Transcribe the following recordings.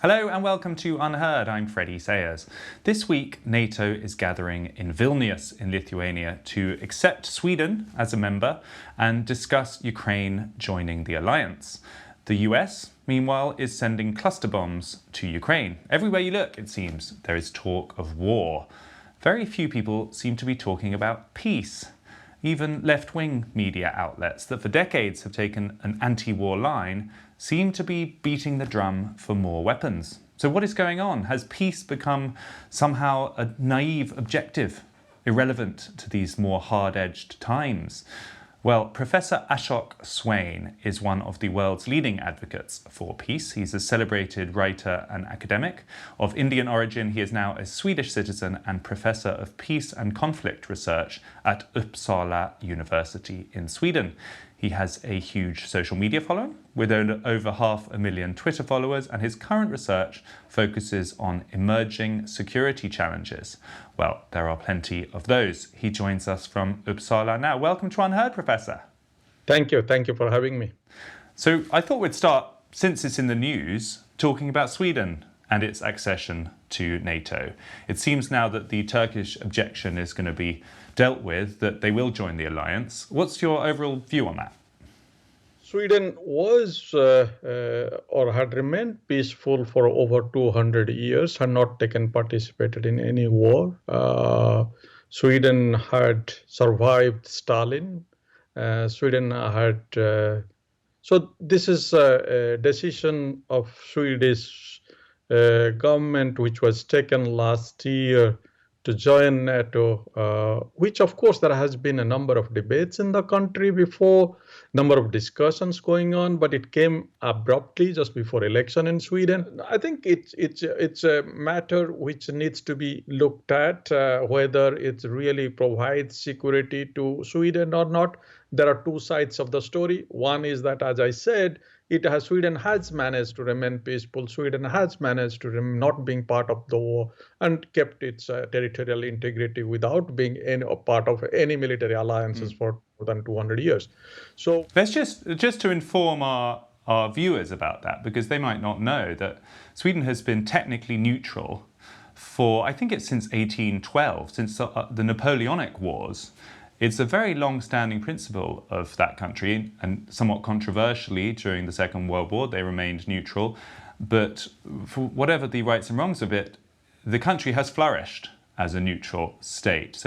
Hello and welcome to UnHerd. I'm Freddie Sayers. This week, NATO is gathering in Vilnius in Lithuania to accept Sweden as a member and discuss Ukraine joining the alliance. The US, meanwhile, is sending cluster bombs to Ukraine. Everywhere you look, it seems, there is talk of war. Very few people seem to be talking about peace. Even left-wing media outlets that for decades have taken an anti-war line seem to be beating the drum for more weapons. So what is going on? Has peace become somehow a naive objective, irrelevant to these more hard-edged times? Well, Professor Ashok Swain is one of the world's leading advocates for peace. He's a celebrated writer and academic. Of Indian origin, he is now a Swedish citizen and professor of peace and conflict research at Uppsala University in Sweden. He has a huge social media following with over 500,000 Twitter followers, and his current research focuses on emerging security challenges. Well, there are plenty of those. He joins us from Uppsala now. Welcome to UnHerd, Professor. Thank you. Thank you for having me. So I thought we'd start, since it's in the news, talking about Sweden and its accession to NATO. It seems now that the Turkish objection is going to be dealt with, that they will join the alliance. What's your overall view on that? Sweden was or had remained peaceful for over 200 years, had not participated in any war. Sweden had survived Stalin. Sweden had... so this is a decision of Swedish government which was taken last year to join NATO, which of course there has been a number of debates in the country before, number of discussions going on, but it came abruptly just before election in Sweden. I think it's a matter which needs to be looked at, whether it really provides security to Sweden or not. There are two sides of the story. One is that, as I said, Sweden has managed to remain peaceful. Sweden has managed to not being part of the war and kept its territorial integrity without being a part of any military alliances for more than 200 years. So let's just to inform our viewers about that, because they might not know that Sweden has been technically neutral for, I think it's since 1812, since the Napoleonic Wars. It's a very long-standing principle of that country, and somewhat controversially during the Second World War, they remained neutral. But for whatever the rights and wrongs of it, the country has flourished as a neutral state.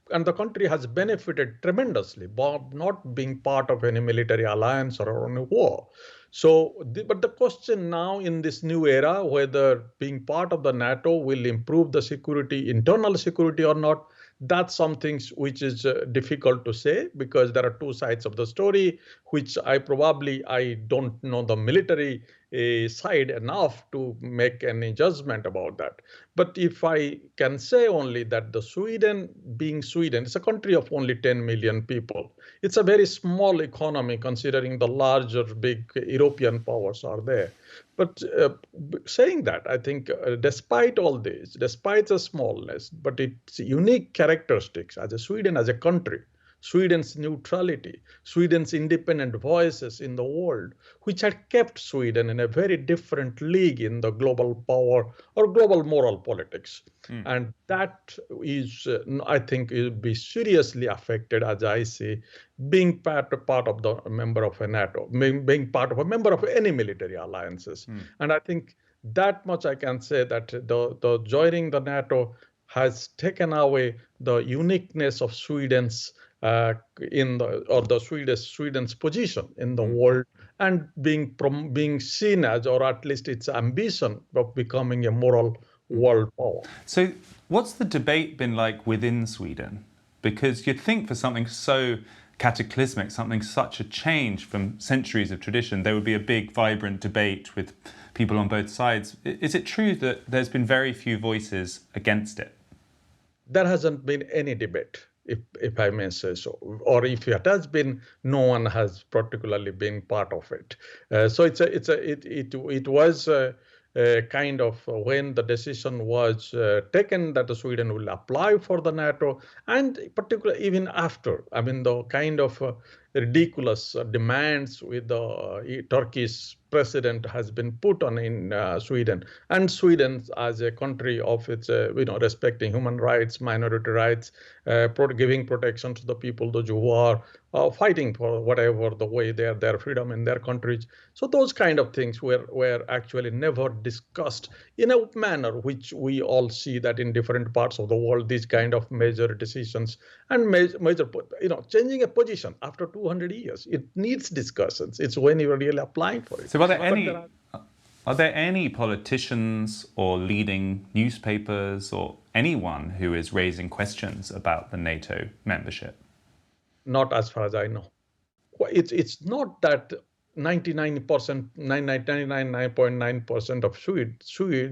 And the country has benefited tremendously by not being part of any military alliance or any war. But the question now in this new era, whether being part of the NATO will improve the security, internal security or not, that's something which is difficult to say, because there are two sides of the story, which I don't know the military side enough to make any judgment about that. But if I can say only that the Sweden, being Sweden, it's a country of only 10 million people. It's a very small economy considering the larger big European powers are there. But saying that, I think despite all this, despite the smallness, but its unique characteristics as a Sweden as a country, Sweden's neutrality, Sweden's independent voices in the world, which had kept Sweden in a very different league in the global power or global moral politics. And that is, I think, will be seriously affected, as I see, being part of the member of a NATO, being part of a member of any military alliances. And I think that much I can say, that the joining the NATO has taken away the uniqueness of Sweden's Sweden's position in the world, and being seen as, or at least its ambition of becoming a moral world power. So what's the debate been like within Sweden? Because you'd think for something so cataclysmic, something such a change from centuries of tradition, there would be a big, vibrant debate with people on both sides. Is it true that there's been very few voices against it? There hasn't been any debate, if I may say so, or if it has been, no one has particularly been part of it. So it was kind of when the decision was taken that Sweden will apply for the NATO, and particularly even after, I mean, the kind of ridiculous demands with the Turkish president has been put on in Sweden, and Sweden as a country of its respecting human rights, minority rights, giving protection to the people, those who are fighting for whatever the way their freedom in their countries. So those kind of things were actually never discussed in a manner which we all see that in different parts of the world, these kind of major decisions and major changing a position after 200 years, it needs discussions. It's when you're really applying for it. So are there any politicians or leading newspapers or anyone who is raising questions about the NATO membership? Not as far as I know. It's not that 99.9% of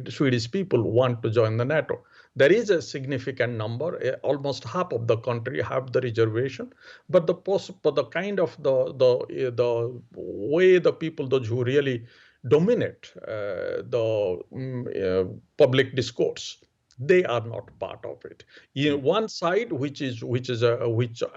Swedish people want to join the NATO. There is a significant number, almost half of the country have the reservation, but the kind of the way the people, those who really dominate the public discourse, they are not part of it. One side which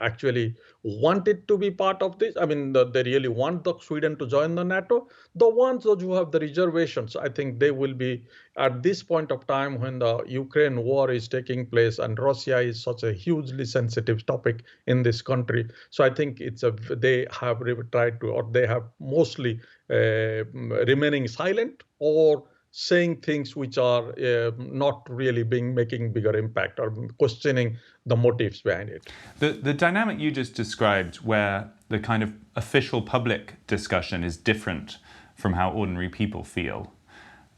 actually wanted to be part of this, I mean, they really want the Sweden to join the NATO. The ones those who have the reservations, I think they will be at this point of time when the Ukraine war is taking place and Russia is such a hugely sensitive topic in this country. So I think they have tried to, or they have mostly remaining silent or saying things which are not really making bigger impact or questioning the motives behind it. The dynamic you just described, where the kind of official public discussion is different from how ordinary people feel,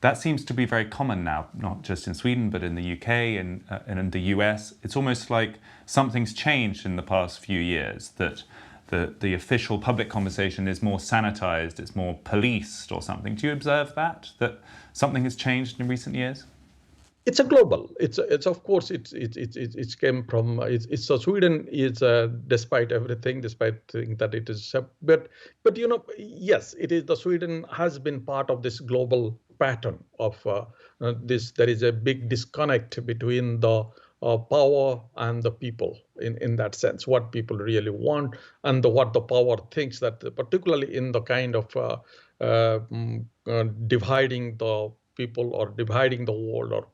that seems to be very common now, not just in Sweden, but in the UK and in the US. It's almost like something's changed in the past few years, that the official public conversation is more sanitized, it's more policed or something. Do you observe that something has changed in recent years? It's a global. It's of course it came from so Sweden is despite everything, despite thinking that it is but yes, it is. The Sweden has been part of this global pattern of this. There is a big disconnect between the power and the people in that sense, what people really want and what the power thinks, that particularly in the kind of dividing the people or dividing the world or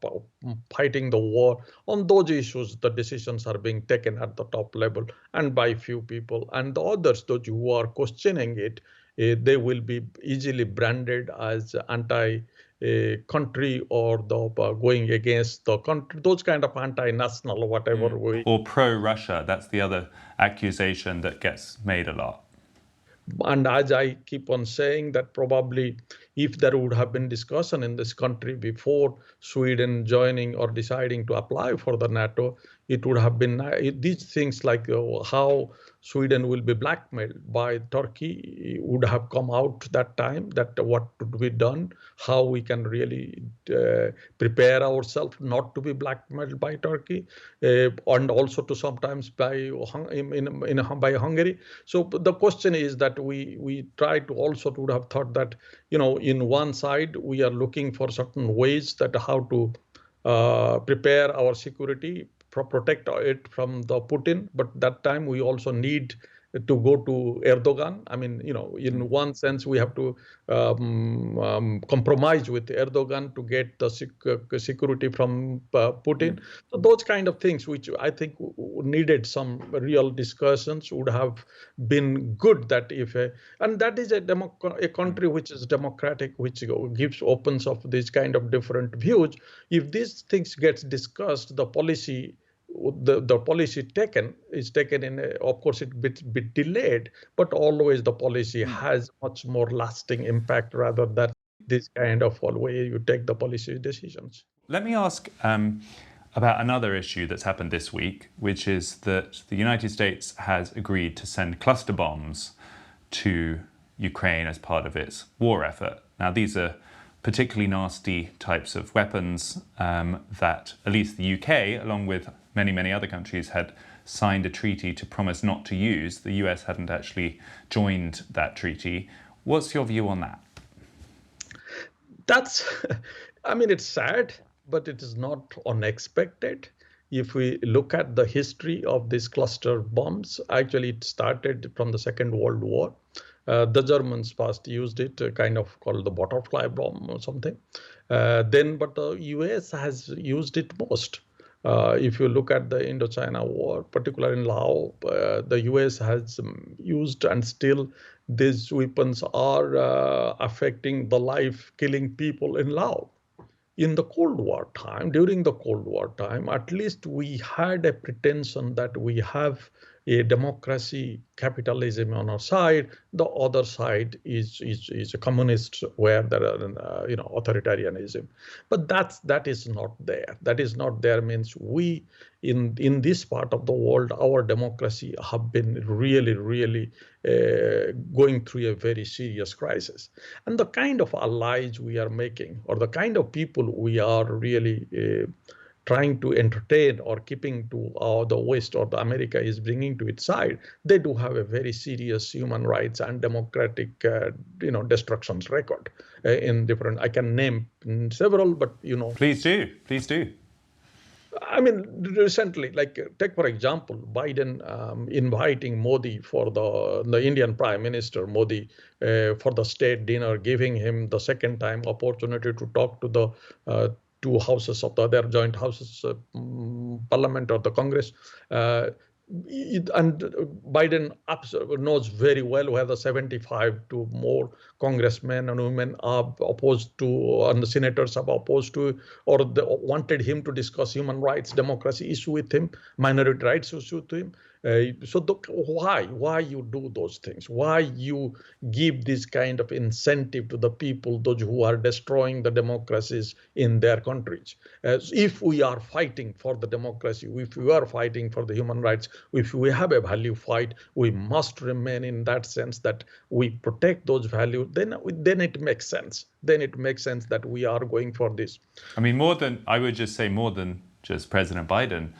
fighting the war on those issues, the decisions are being taken at the top level and by few people, and the others, those who are questioning it, they will be easily branded as anti-country or going against the country, those kind of anti-national whatever way. Or pro-Russia, that's the other accusation that gets made a lot. And as I keep on saying, that probably if there would have been discussion in this country before Sweden joining or deciding to apply for the NATO, it would have been these things like how Sweden will be blackmailed by Turkey would have come out that time, that what should be done, how we can really prepare ourselves not to be blackmailed by Turkey, and also to sometimes by Hungary. So the question is that we try to also would have thought that, in one side we are looking for certain ways that how to prepare our security, protect it from the Putin, but that time we also need to go to Erdogan. I mean, in one sense, we have to compromise with Erdogan to get the security from Putin. So those kind of things, which I think needed some real discussions, would have been good. That and that is a country which is democratic, which opens up these kind of different views. If these things gets discussed, the policy is taken in, of course, it bit delayed, but always the policy has much more lasting impact rather than this kind of way you take the policy decisions. Let me ask about another issue that's happened this week, which is that the United States has agreed to send cluster bombs to Ukraine as part of its war effort. Now, these are particularly nasty types of weapons that at least the UK, along with many other countries, had signed a treaty to promise not to use. The US hadn't actually joined that treaty. What's your view on that? I mean, it's sad, but it is not unexpected. if we look at the history of these cluster bombs, actually it started from the Second World War. The Germans first used it, kind of called the butterfly bomb or something. But the US has used it most. If you look at the Indochina War, particularly in Laos, the US has used, and still these weapons are affecting the life, killing people in Laos. In the Cold War time, during the Cold War time, at least we had a pretension that we have a democracy, capitalism on our side. The other side is a communist, where there are authoritarianism. But that is not there. That is not there means we in this part of the world, our democracy have been really going through a very serious crisis. And the kind of allies we are making, or the kind of people we are really trying to entertain or keeping to the West or the America is bringing to its side, they do have a very serious human rights and democratic destructions record in different. I can name several, but Please do. I mean, recently, like take for example, Biden inviting Modi for the Indian Prime Minister Modi for the state dinner, giving him the second time opportunity to talk to the two houses of their joint houses, Parliament or the Congress. And Biden knows very well whether 75 to more congressmen and women are opposed to, and the senators are opposed to, or they wanted him to discuss human rights, democracy issue with him, minority rights issue with him. Why you do those things? Why you give this kind of incentive to the people, those who are destroying the democracies in their countries? If we are fighting for the democracy, if we are fighting for the human rights, if we have a value fight, we must remain in that sense that we protect those values. Then it makes sense. Then it makes sense that we are going for this. I mean, I would just say more than just President Biden,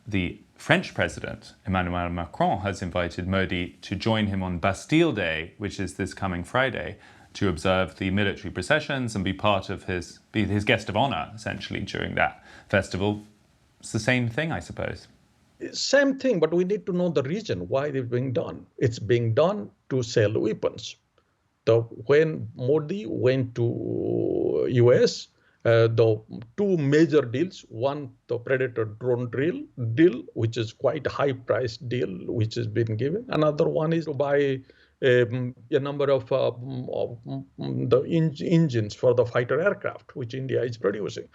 the French president, Emmanuel Macron, has invited Modi to join him on Bastille Day, which is this coming Friday, to observe the military processions and be his guest of honor, essentially, during that festival. It's the same thing, I suppose. Same thing, but we need to know the reason why it's being done. It's being done to sell weapons. When Modi went to US, the two major deals, one, the Predator drone deal, which is quite a high-priced deal, which has been given. Another one is to buy a number of the engines for the fighter aircraft, which India is producing.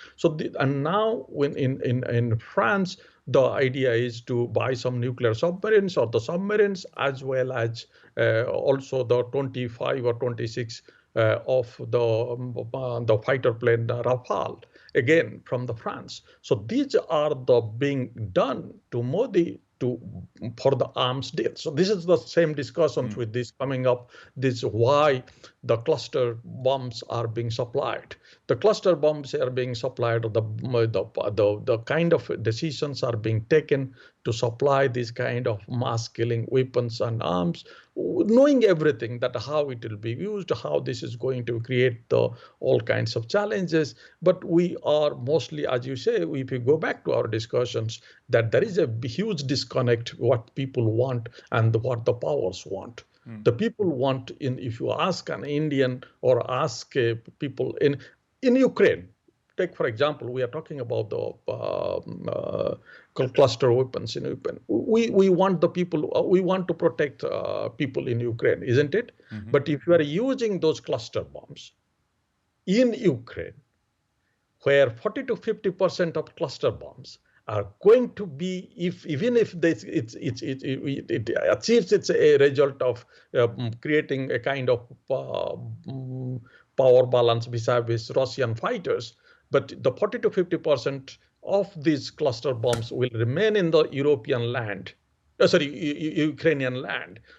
And now, when in France, the idea is to buy some nuclear submarines or the submarines, as well as also the 25 or 26 of the fighter plane Rafale, again from the France. So these are being done to Modi for the arms deal. So this is the same discussions with this coming up. This is why the cluster bombs are being supplied. The cluster bombs are being supplied. The kind of decisions are being taken to supply this kind of mass killing weapons and arms, knowing everything that how it will be used, how this is going to create all kinds of challenges. But we are mostly, as you say, if you go back to our discussions, that there is a huge disconnect what people want and what the powers want. The people want, if you ask an Indian or ask people in Ukraine, take for example, we are talking about the cluster weapons in Ukraine. We want the people, we want to protect people in Ukraine, isn't it? Mm-hmm. But if you are using those cluster bombs in Ukraine, where 40 to 50% of cluster bombs are going to be, even if it achieves its a result of creating a kind of power balance vis-a-vis Russian fighters, but the 40 to 50% of these cluster bombs will remain in the Ukrainian land,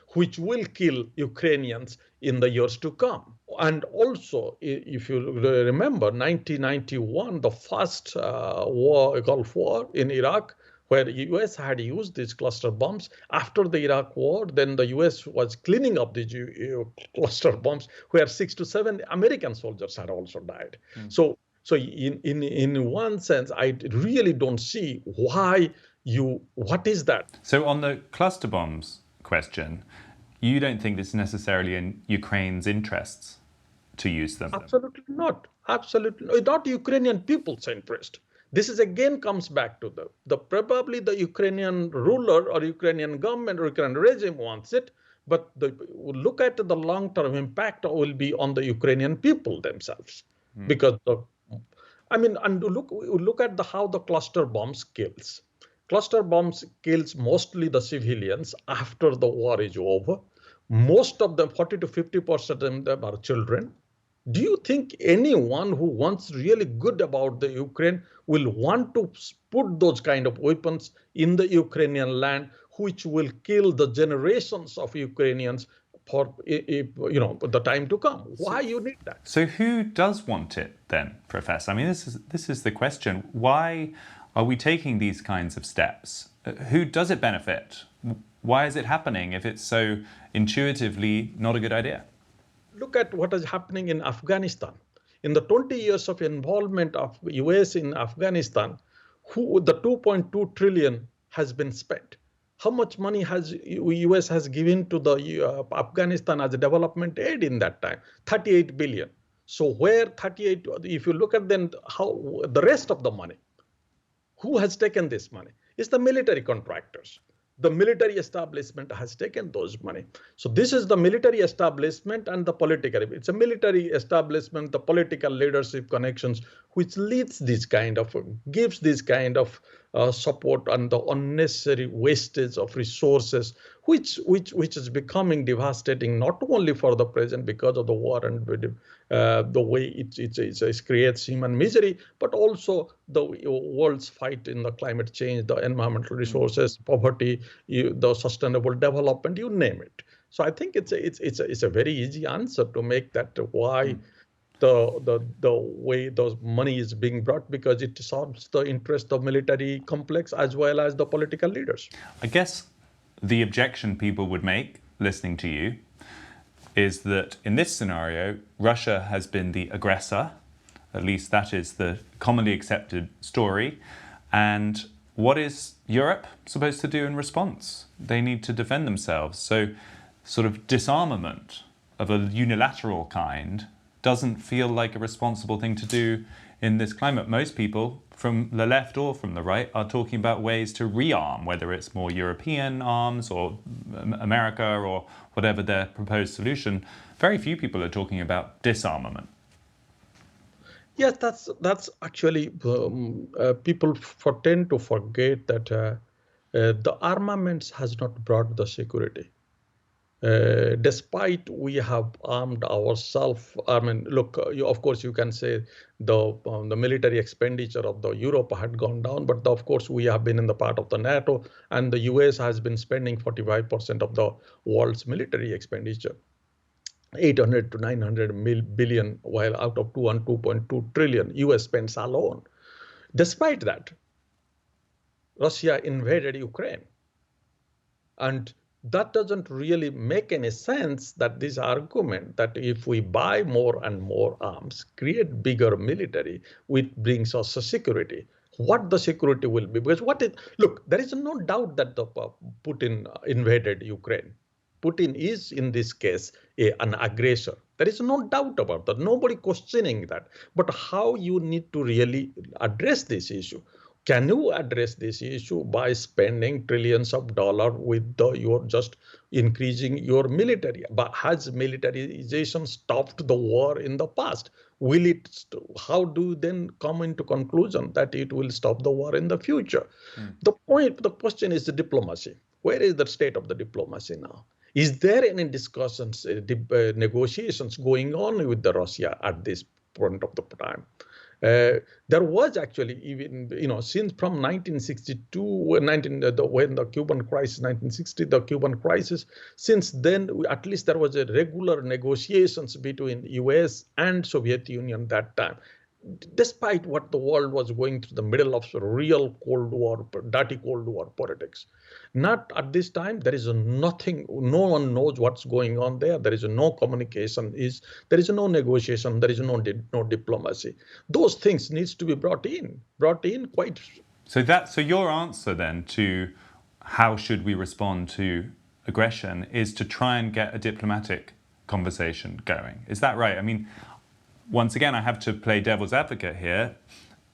which will kill Ukrainians in the years to come. And also, if you remember, 1991, the first Gulf War in Iraq, where the U.S. had used these cluster bombs. After the Iraq War, then the U.S. was cleaning up these cluster bombs, where 6 to 7 American soldiers had also died. So So in one sense, I really don't see what is that? So on the cluster bombs question, you don't think it's necessarily in Ukraine's interests to use them? Absolutely not. Absolutely not Ukrainian people's interest. This is again comes back to the probably the Ukrainian ruler or Ukrainian government or Ukrainian regime wants it, but look at the long-term impact will be on the Ukrainian people themselves, because and look at how the cluster bombs kills. Cluster bombs kills mostly the civilians after the war is over. Most of them, 40 to 50% of them are children. Do you think anyone who wants really good about the Ukraine will want to put those kind of weapons in the Ukrainian land, which will kill the generations of Ukrainians for the time to come? Why you need that? So who does want it then, Professor? I mean, this is the question. Why are we taking these kinds of steps? Who does it benefit? Why is it happening if it's so intuitively not a good idea? Look at what is happening in Afghanistan. In the 20 years of involvement of US in Afghanistan, the 2.2 trillion has been spent. How much money has US has given to the Afghanistan as a development aid in that time? 38 billion. So where 38, if you look at then how the rest of the money, who has taken this money? It's the military contractors. The military establishment has taken those money. So this is the military establishment and the political. It's a military establishment, the political leadership connections, which leads this kind of, gives this kind of support and the unnecessary wastage of resources, which is becoming devastating not only for the present because of the war and the way it creates human misery, but also the world's fight in the climate change, the environmental resources, poverty, the sustainable development, you name it. So I think it's a very easy answer to make that why the way those money is being brought, because it serves the interest of military complex as well as the political leaders. I guess the objection people would make, listening to you, is that in this scenario, Russia has been the aggressor. At least that is the commonly accepted story. And what is Europe supposed to do in response? They need to defend themselves. So sort of disarmament of a unilateral kind doesn't feel like a responsible thing to do in this climate. Most people from the left or from the right are talking about ways to rearm, whether it's more European arms or America or whatever their proposed solution. Very few people are talking about disarmament. Yes, that's actually people tend to forget that the armaments has not brought the security. Despite we have armed ourselves, I mean, look, of course, you can say the military expenditure of the Europe had gone down, but of course, we have been in the part of the NATO, and the US has been spending 45% of the world's military expenditure, 800 to 900 billion, while out of 2.2 trillion, US spends alone. Despite that, Russia invaded Ukraine, and that doesn't really make any sense, that this argument that if we buy more and more arms, create bigger military, which brings us a security, what the security will be. Because look, there is no doubt that the Putin invaded Ukraine. Putin is, in this case, an aggressor. There is no doubt about that. Nobody questioning that. But how you need to really address this issue? Can you address this issue by spending trillions of dollars with you're just increasing your military? But has militarization stopped the war in the past? Will it? How do you then come into conclusion that it will stop the war in the future? The question is the diplomacy. Where is the state of the diplomacy now? Is there any discussions, negotiations going on with the Russia at this point of the time? There was actually even, since from 1962, when the Cuban crisis, 1960, the Cuban crisis, since then, at least there was a regular negotiations between US and Soviet Union that time. despite what the world was going through, the middle of real Cold War, dirty Cold War politics. Not at this time, there is nothing, no one knows what's going on there. There is no communication, there is no negotiation, there is no diplomacy. Those things needs to be brought in quite. So your answer then to how should we respond to aggression is to try and get a diplomatic conversation going. Is that right? I mean, once again, I have to play devil's advocate here.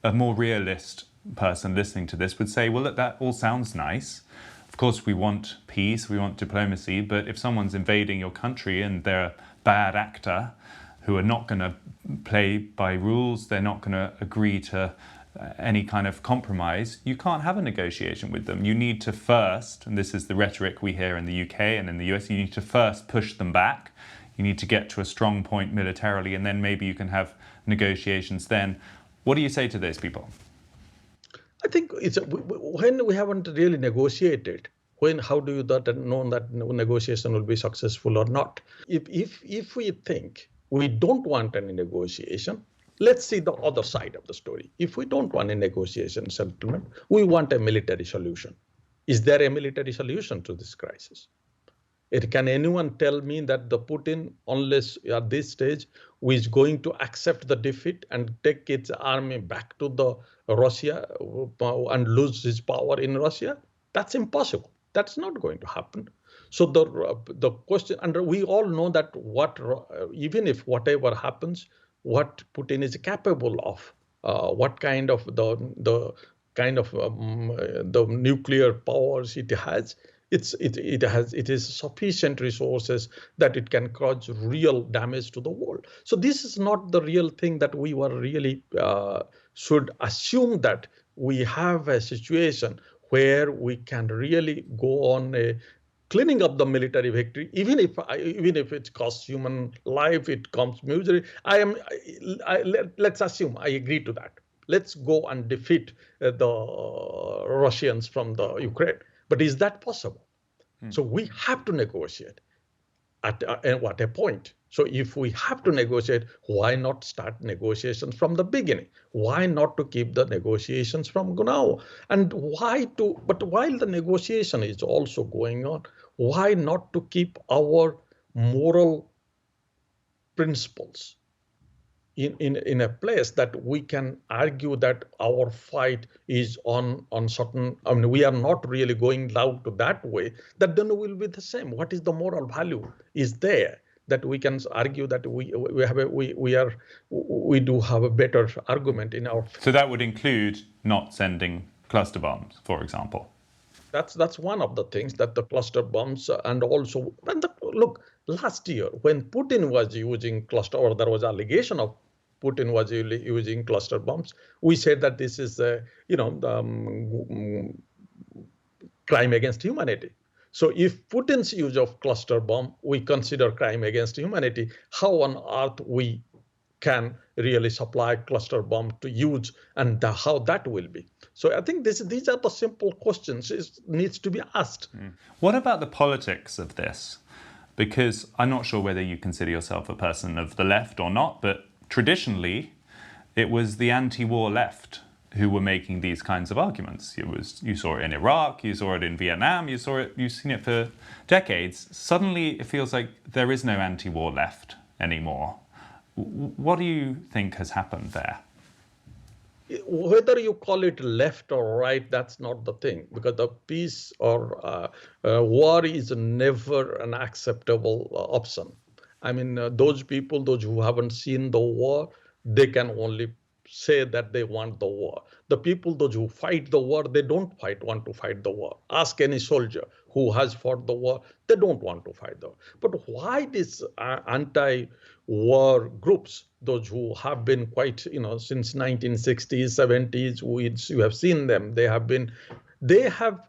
A more realist person listening to this would say, well, look, that all sounds nice. Of course, we want peace, we want diplomacy, but if someone's invading your country and they're a bad actor who are not going to play by rules, they're not going to agree to any kind of compromise, you can't have a negotiation with them. You need to first, and this is the rhetoric we hear in the UK and in the US, you need to first push them back. You need to get to a strong point militarily, and then maybe you can have negotiations then. What do you say to those people? I think it's when we haven't really negotiated, how do you know that negotiation will be successful or not? If we think we don't want any negotiation, let's see the other side of the story. If we don't want a negotiation settlement, we want a military solution. Is there a military solution to this crisis? Can anyone tell me that the Putin, unless at this stage, is going to accept the defeat and take its army back to the Russia and lose his power in Russia? That's impossible. That's not going to happen. So the question, and we all know that even if whatever happens, what Putin is capable of, what kind of the nuclear powers it has. It is sufficient resources that it can cause real damage to the world. So this is not the real thing that we were really should assume that we have a situation where we can really go on cleaning up the military victory, even if it costs human life, it comes misery. Let's assume I agree to that. Let's go and defeat the Russians from the Ukraine. But is that possible? So we have to negotiate at a point. So if we have to negotiate, why not start negotiations from the beginning? Why not to keep the negotiations from now? And but while the negotiation is also going on, why not to keep our moral principles in a place that we can argue that our fight is on certain, we are not really going down to that way, that then will be the same. What is the moral value is there that we can argue that we do have a better argument in our. So that would include not sending cluster bombs, for example. That's one of the things, that the cluster bombs, and also look, last year when Putin was using cluster, or there was allegation of Putin was using cluster bombs, we said that this is crime against humanity. So if Putin's use of cluster bomb we consider crime against humanity, how on earth we can really supply cluster bomb to use, and how that will be? So I think these are the simple questions it needs to be asked. What about the politics of this? Because I'm not sure whether you consider yourself a person of the left or not, but traditionally, it was the anti-war left who were making these kinds of arguments. You saw it in Iraq, you saw it in Vietnam, you've seen it for decades. Suddenly, it feels like there is no anti-war left anymore. What do you think has happened there? Whether you call it left or right, that's not the thing, because the peace or war is never an acceptable option. I mean, those who haven't seen the war, they can only say that they want the war. The people, those who fight the war, they don't want to fight the war. Ask any soldier who has fought the war, they don't want to fight the war. But why these anti-war groups, those who have been quite, since 1960s, 70s, you have seen them. They have,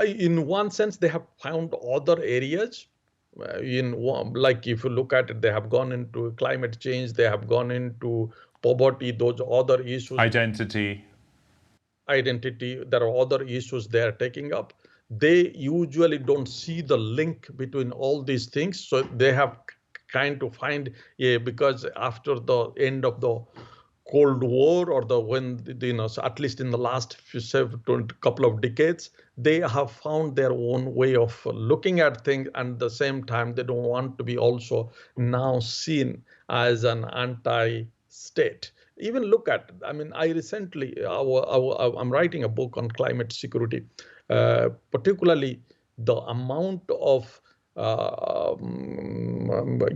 in one sense, they have found other areas. Like if you look at it, they have gone into climate change, they have gone into poverty, those other issues. Identity. There are other issues they are taking up. They usually don't see the link between all these things. So they have kind of find, because after the end of the Cold War or so at least in the last couple of decades, they have found their own way of looking at things, and at the same time, they don't want to be also now seen as an anti-state. Even look at, I mean, I recently, I'm writing a book on climate security, particularly the amount of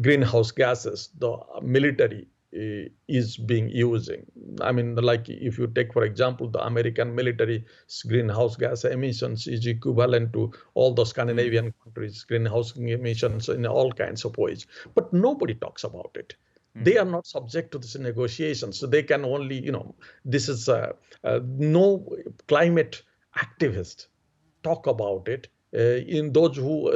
greenhouse gases the military is being using. I mean, like if you take, for example, the American military greenhouse gas emissions is equivalent to all the Scandinavian countries' greenhouse emissions in all kinds of ways. But nobody talks about it. They are not subject to this negotiation. So they can only, this is no climate activist talk about it. In those who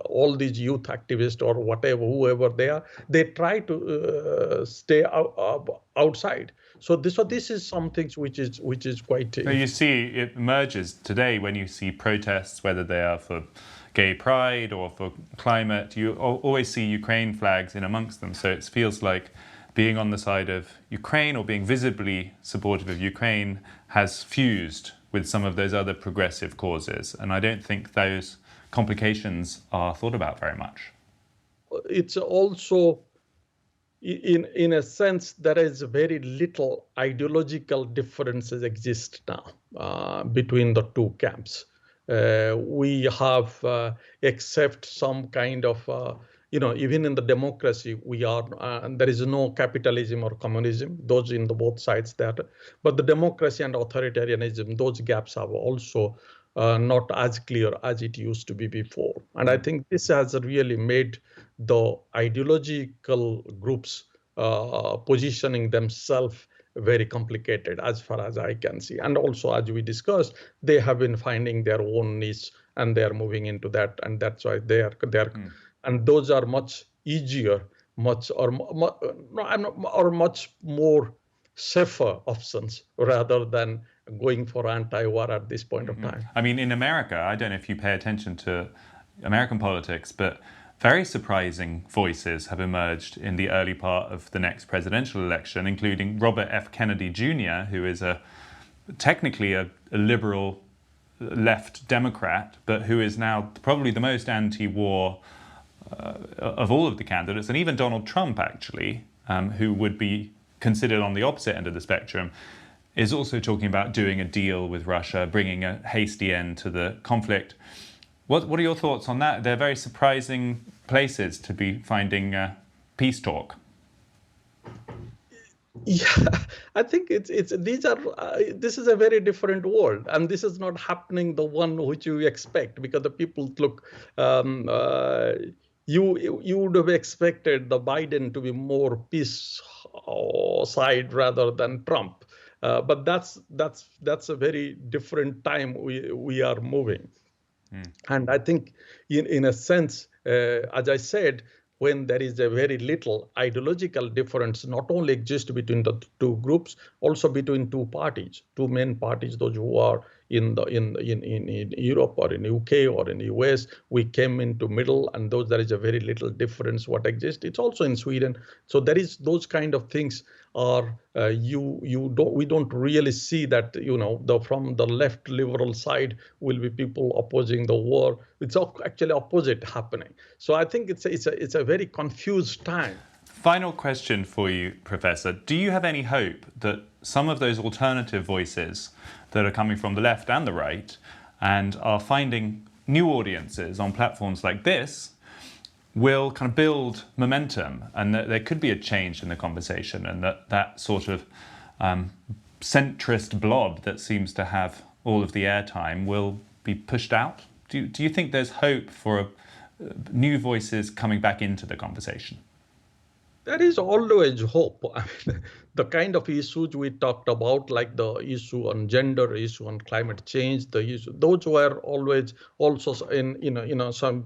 all these youth activists or whatever, whoever they are, they try to stay outside. So this is something which is quite. You see, it emerges today when you see protests, whether they are for gay pride or for climate. You always see Ukraine flags in amongst them. So it feels like being on the side of Ukraine or being visibly supportive of Ukraine has fused with some of those other progressive causes. And I don't think those complications are thought about very much. It's also, in a sense, there is very little ideological differences exist now between the two camps. We have, except some kind of, even in the democracy, we are, there is no capitalism or communism, those in the both sides there. But the democracy and authoritarianism, those gaps are also not as clear as it used to be before. And I think this has really made the ideological groups positioning themselves very complicated as far as I can see. And also, as we discussed, they have been finding their own niche and they are moving into that. And that's why they are and those are much easier, much more safer options rather than going for anti-war at this point of time. I mean, in America, I don't know if you pay attention to American politics, but very surprising voices have emerged in the early part of the next presidential election, including Robert F. Kennedy Jr., who is technically a liberal left Democrat, but who is now probably the most anti-war of all of the candidates, and even Donald Trump, actually, who would be considered on the opposite end of the spectrum, is also talking about doing a deal with Russia, bringing a hasty end to the conflict. What are your thoughts on that? They're very surprising places to be finding peace talk. Yeah, I think this is a very different world, and this is not happening the one which you expect, because the people look. You would have expected the Biden to be more peace side rather than Trump, but that's a very different time we are moving. And I think, in a sense, as I said, when there is a very little ideological difference, not only exists between the two groups, also between two parties, two main parties, those who are in Europe or in UK or in the US, we came into middle, and there is a very little difference what exists. It's also in Sweden. So there is those kind of things are we don't really see that from the left liberal side will be people opposing the war. It's actually opposite happening. So I think it's a very confused time. Final question for you, Professor. Do you have any hope that some of those alternative voices that are coming from the left and the right and are finding new audiences on platforms like this will kind of build momentum, and that there could be a change in the conversation, and that sort of centrist blob that seems to have all of the airtime will be pushed out? Do you think there's hope for new voices coming back into the conversation? There is always hope. I mean, the kind of issues we talked about, like the issue on gender, issue on climate change, those were always also some.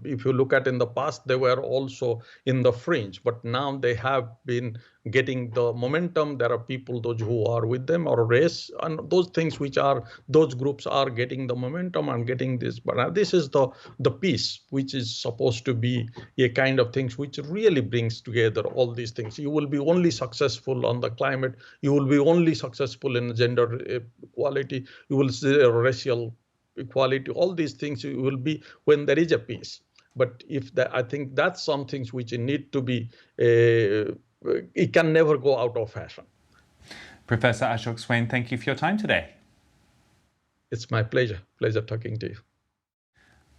If you look at in the past, they were also in the fringe, but now they have been getting the momentum. There are people, those who are with them, or race, and those things which are, those groups are getting the momentum and getting this. But this is the peace, which is supposed to be a kind of things which really brings together all these things. You will be only successful on the climate. You will be only successful in gender equality. You will see racial equality. All these things you will be when there is a peace. But if that, I think that's some things which need to be, it can never go out of fashion. Professor Ashok Swain, thank you for your time today. It's my pleasure. Pleasure talking to you.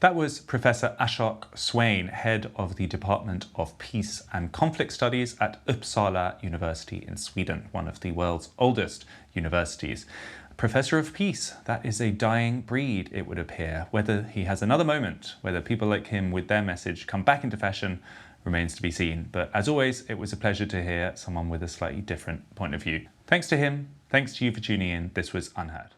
That was Professor Ashok Swain, head of the Department of Peace and Conflict Studies at Uppsala University in Sweden, one of the world's oldest universities. Professor of Peace, that is a dying breed, it would appear. Whether he has another moment, whether people like him with their message come back into fashion, remains to be seen. But as always, it was a pleasure to hear someone with a slightly different point of view. Thanks to him, thanks to you for tuning in. This was UnHerd.